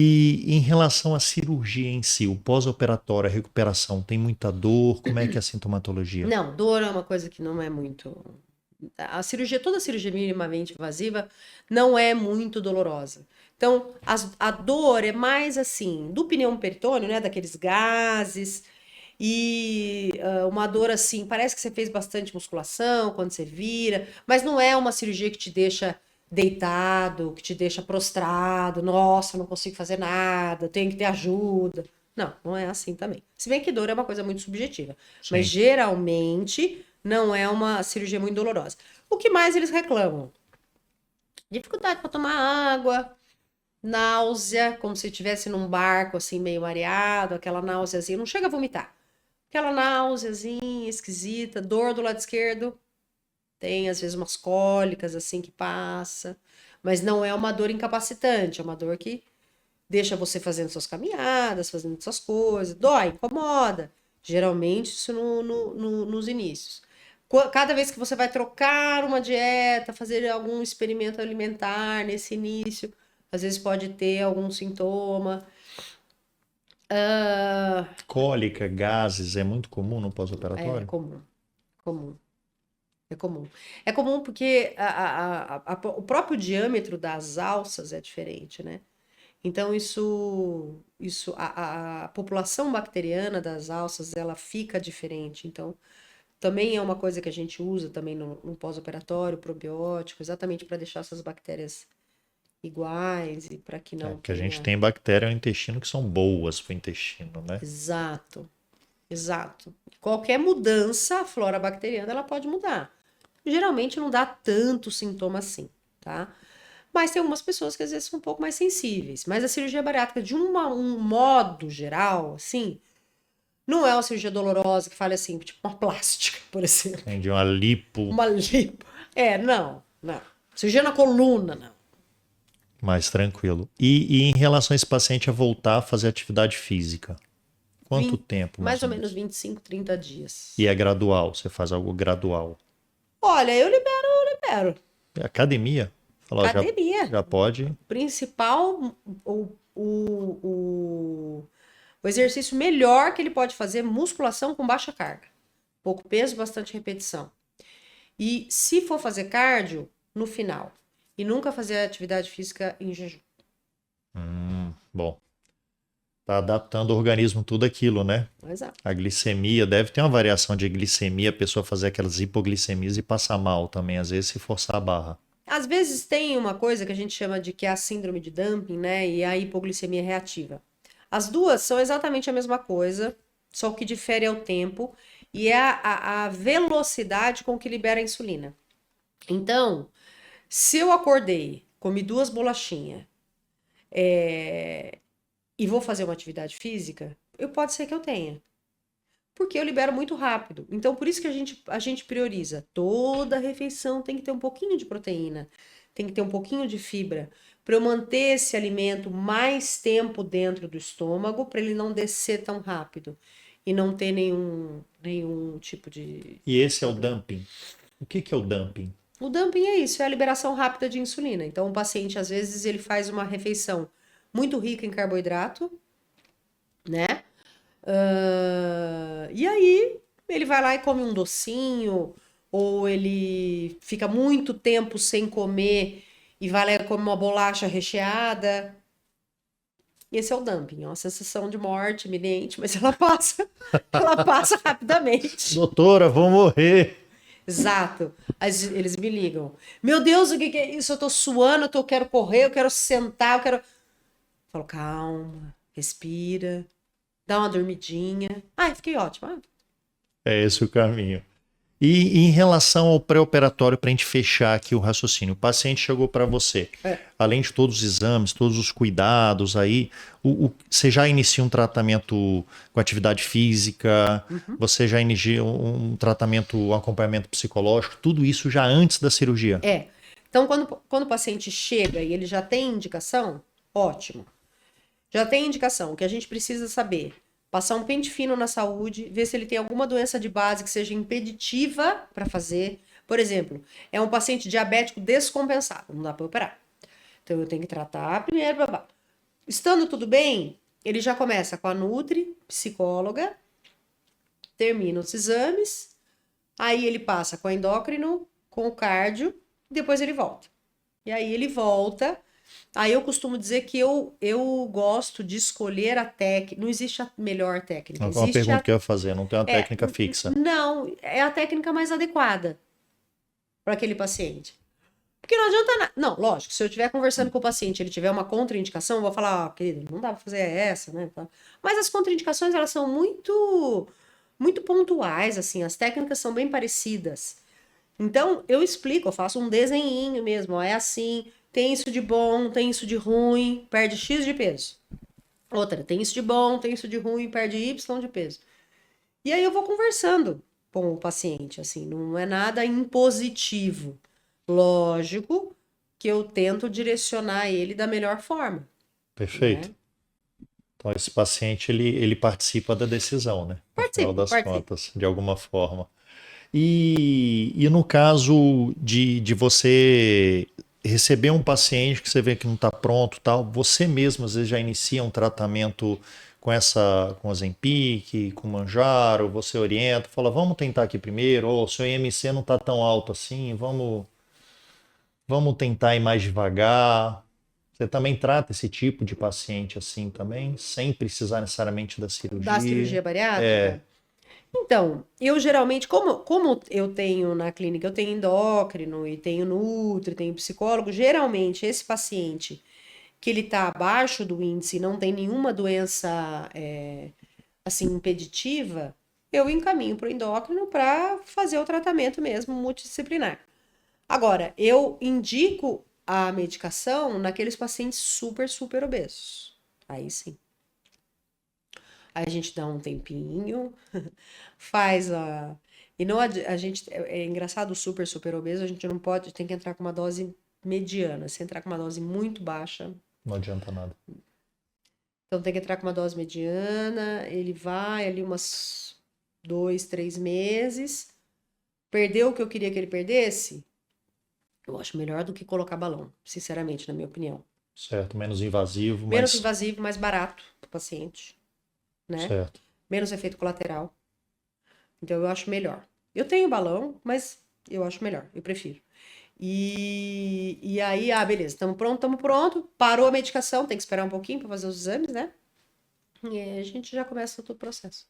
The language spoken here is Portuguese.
E em relação à cirurgia em si, o pós-operatório, a recuperação, tem muita dor? Como é que é a sintomatologia? Não, dor é uma coisa que não é muito. A cirurgia, toda cirurgia minimamente invasiva não é muito dolorosa. Então, a dor é mais assim, do pneu peritônio, né? Daqueles gases. E uma dor assim, parece que você fez bastante musculação quando você vira, mas não é uma cirurgia que te deixa deitado, que te deixa prostrado, nossa, não consigo fazer nada, tenho que ter ajuda. Não, não é assim também. Se bem que dor é uma coisa muito subjetiva, mas Sim. geralmente não é uma cirurgia muito dolorosa. O que mais eles reclamam? Dificuldade para tomar água, náusea, como se estivesse num barco assim meio mareado, aquela náuseazinha, não chega a vomitar. Aquela náuseazinha esquisita, dor do lado esquerdo, tem às vezes umas cólicas assim que passa, mas não é uma dor incapacitante, é uma dor que deixa você fazendo suas caminhadas, fazendo suas coisas, dói, incomoda. Geralmente isso nos inícios. Cada vez que você vai trocar uma dieta, fazer algum experimento alimentar nesse início, às vezes pode ter algum sintoma. Ah, Cólica, gases, é muito comum no é pós-operatório? comum, comum. É comum. É comum porque o próprio diâmetro das alças é diferente, né? Então, a população bacteriana das alças, ela fica diferente. Então, também é uma coisa que a gente usa também no pós-operatório, probiótico, exatamente para deixar essas bactérias iguais e para que É, não porque a gente tenha. tem bactérias no intestino que são boas para o intestino, né? Exato, exato. Qualquer mudança, a flora bacteriana, ela pode mudar. Geralmente não dá tanto sintoma assim, tá? Mas tem algumas pessoas que às vezes são um pouco mais sensíveis. Mas a cirurgia bariátrica, de um modo geral, assim, não é uma cirurgia dolorosa que fale assim, tipo uma plástica, por exemplo. Tem de uma lipo Uma lipo. É, não, não. Cirurgia na coluna, não. mais tranquilo. E em relação a esse paciente a voltar a fazer atividade física, quanto 20, tempo mais mais ou ou menos menos? 25, 30 E dias. é gradual, você faz algo gradual. Olha, eu libero. É academia, fala, ó, Academia. já pode. Principal, o, o, o, o exercício melhor que ele pode fazer, musculação com baixa carga. Pouco peso, bastante repetição. E se for fazer cardio, no final. E nunca fazer atividade física em jejum. Bom, tá adaptando o organismo tudo aquilo, né? A Exato. glicemia, deve ter uma variação de glicemia, a pessoa fazer aquelas hipoglicemias e passar mal também, às vezes se forçar a barra. Às vezes tem uma coisa que a gente chama de que é a síndrome de dumping, né? E a hipoglicemia reativa. As duas são exatamente a mesma coisa, só o que difere é o tempo e é a velocidade com que libera a insulina. Então, se eu acordei, comi duas bolachinhas, e vou fazer uma atividade física, pode ser que eu tenha. Porque eu libero muito rápido. Então, por isso que a gente prioriza. Toda refeição tem que ter um pouquinho de proteína, tem que ter um pouquinho de fibra, para eu manter esse alimento mais tempo dentro do estômago, para ele não descer tão rápido e não ter nenhum tipo E de esse é o problema. dumping. O que que é o dumping? O dumping é isso, é a liberação rápida de insulina. Então, o paciente, às vezes, ele faz uma refeição muito rica em carboidrato, né? E aí ele vai lá e come um docinho, ou ele fica muito tempo sem comer e vai lá e come uma bolacha recheada. Esse é o dumping, é uma sensação de morte iminente, mas ela passa rapidamente. Doutora, vou morrer. Exato. Aí eles me ligam. Meu Deus, o que que é isso? Eu tô suando, eu quero correr, eu quero sentar, eu quero. Eu falo, calma, respira, dá uma dormidinha. Ai, fiquei ótima. É esse o caminho. E em relação ao pré-operatório, para a gente fechar aqui o raciocínio, o paciente chegou para você, É. além de todos os exames, todos os cuidados aí, você já inicia um tratamento com atividade física, Uhum. você já inicia um tratamento, um acompanhamento psicológico, tudo isso já antes da cirurgia. É. Então, quando o paciente chega e ele já tem indicação, ótimo. Já tem indicação. O que a gente precisa saber? Passar um pente fino na saúde, ver se ele tem alguma doença de base que seja impeditiva para fazer. Por exemplo, é um paciente diabético descompensado, não dá para operar. Então, eu tenho que tratar primeiro, babá. Estando tudo bem, ele já começa com a nutri, psicóloga, termina os exames, aí ele passa com a endócrino, com o cardio, depois ele volta. E aí ele volta. Aí eu costumo dizer que eu gosto de escolher a técnica. Não existe a melhor técnica. É uma Existe pergunta a. que eu ia fazer, não tem uma É, técnica fixa. não, é a técnica mais adequada para aquele paciente. Porque não adianta nada. Não, lógico, se eu estiver conversando com o paciente, ele tiver uma contraindicação, eu vou falar, ó, querido, não dá para fazer essa, né? Mas as contraindicações, elas são muito pontuais, assim, as técnicas são bem parecidas. Então, eu explico, eu faço um desenhinho mesmo, ó, é assim, tem isso de bom, tem isso de ruim, perde X de peso. Outra, tem isso de bom, tem isso de ruim, perde Y de peso. E aí eu vou conversando com o paciente, assim, não é nada impositivo. Lógico que eu tento direcionar ele da melhor forma, Perfeito. né? Então, esse paciente, ele participa da decisão, né? No final Participa, das participa. contas, de alguma forma. E no caso de você receber um paciente que você vê que não está pronto, tal, você mesmo às vezes já inicia um tratamento com Ozempic, com Manjaro, você orienta, fala, vamos tentar aqui primeiro, ou seu IMC não está tão alto assim, vamos tentar ir mais devagar. Você também trata esse tipo de paciente assim também, sem precisar necessariamente da Da cirurgia? cirurgia É, bariátrica? Então, eu geralmente, como eu tenho na clínica, eu tenho endócrino e tenho nutri, tenho psicólogo, geralmente esse paciente que ele está abaixo do índice e não tem nenhuma doença assim impeditiva, eu encaminho para o endócrino para fazer o tratamento mesmo multidisciplinar. Agora, eu indico a medicação naqueles pacientes super obesos. Aí sim. Aí a gente dá um tempinho, faz a. E não a gente. É engraçado, o super obeso, a gente não pode, tem que entrar com uma dose mediana. Se entrar com uma dose muito baixa, não adianta nada. então tem que entrar com uma dose mediana, ele vai ali umas 2, 3 meses. Perdeu o que eu queria que ele perdesse? Eu acho melhor do que colocar balão, sinceramente, na minha opinião. Certo, menos invasivo, Menos mas invasivo, mais barato para o paciente, né? certo. Menos efeito colateral. Então eu acho melhor. Eu tenho balão, mas eu acho melhor, eu prefiro. E aí, beleza, estamos pronto, estamos pronto. Parou a medicação, tem que esperar um pouquinho para fazer os exames, né? E aí a gente já começa todo o processo.